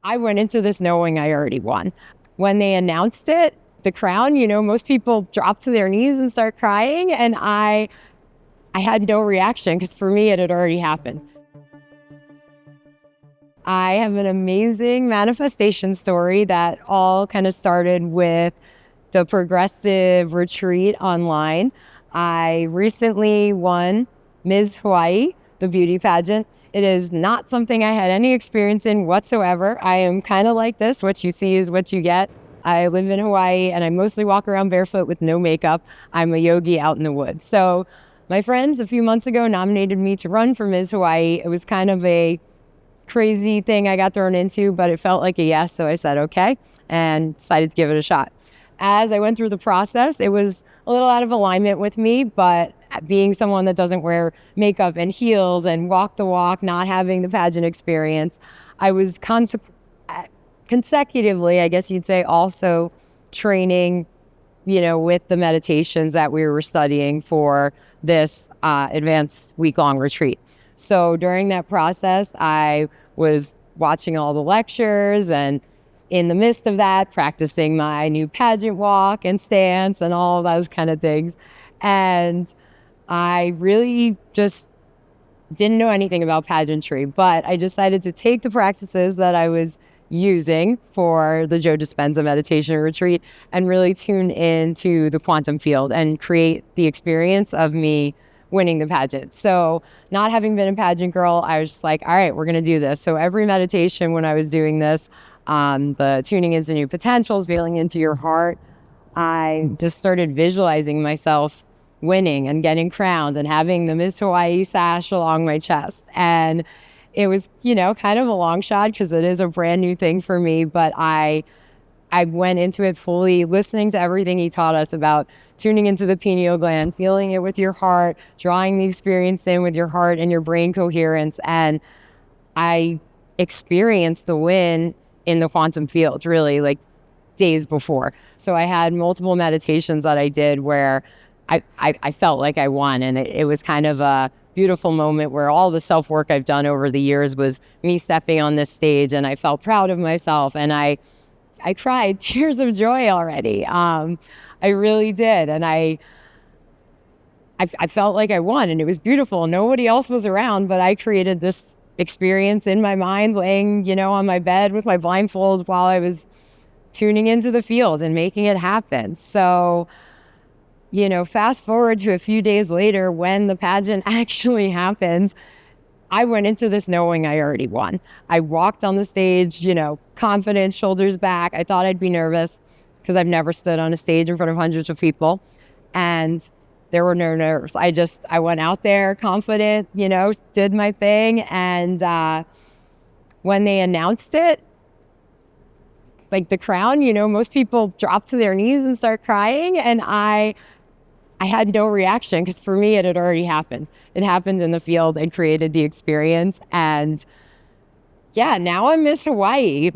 I went into this knowing I already won. When they announced it, the crown, most people drop to their knees and start crying. And I had no reaction because for me, it had already happened. I have an amazing manifestation story that all kind of started with the progressive retreat online. I recently won Ms. Hawaii, the beauty pageant. It is not something I had any experience in whatsoever. I am kind of like this. What you see is what you get. I live in Hawaii and I mostly walk around barefoot with no makeup. I'm a yogi out in the woods. So my friends a few months ago nominated me to run for Ms. Hawaii. It was kind of a crazy thing I got thrown into, but it felt like a yes. So I said, okay, and decided to give it a shot. As I went through the process, it was a little out of alignment with me, but being someone that doesn't wear makeup and heels and walk the walk, not having the pageant experience, I was consecutively, I guess you'd say, also training, with the meditations that we were studying for this advanced week-long retreat. So during that process, I was watching all the lectures and in the midst of that, practicing my new pageant walk and stance and all of those kind of things. And I really just didn't know anything about pageantry, but I decided to take the practices that I was using for the Joe Dispenza meditation retreat and really tune into the quantum field and create the experience of me winning the pageant. So not having been a pageant girl, I was just like, all right, we're going to do this. So every meditation when I was doing this, the tuning into new potentials, feeling into your heart, I just started visualizing myself winning and getting crowned and having the Miss Hawaii sash along my chest. And it was, kind of a long shot because it is a brand new thing for me, but I went into it fully listening to everything he taught us about tuning into the pineal gland, feeling it with your heart, drawing the experience in with your heart and your brain coherence. And I experienced the win in the quantum field really like days before. So I had multiple meditations that I did where I felt like I won. And it was kind of a beautiful moment where all the self-work I've done over the years was me stepping on this stage, and I felt proud of myself. And I cried tears of joy already. I really did. And I felt like I won, and it was beautiful. Nobody else was around, but I created this experience in my mind, laying, on my bed with my blindfold while I was tuning into the field and making it happen. So, fast forward to a few days later when the pageant actually happens, I went into this knowing I already won. I walked on the stage, confident, shoulders back. I thought I'd be nervous because I've never stood on a stage in front of hundreds of people. And there were no nerves. I went out there confident, did my thing. And when they announced it, like the crown, most people drop to their knees and start crying. And I had no reaction because for me, it had already happened. It happened in the field and created the experience. And yeah, now I'm Miss Hawaii.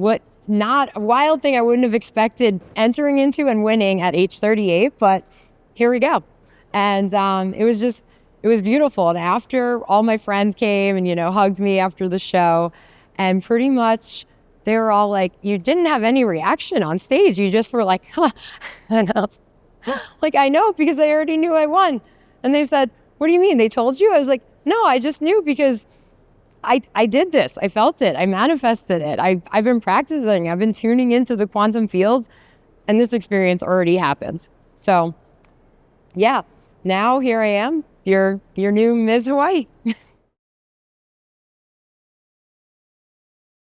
Not a wild thing I wouldn't have expected entering into and winning at age 38, but here we go. And it was beautiful. And after all my friends came and, hugged me after the show, and pretty much they were all like, you didn't have any reaction on stage. You just were like, huh. And I was like, I know, because I already knew I won. And they said, what do you mean? They told you? I was like, no, I just knew because I did this. I felt it. I manifested it. I've been practicing. I've been tuning into the quantum field, and this experience already happened. So yeah, now here I am, your new Ms. Hawaii.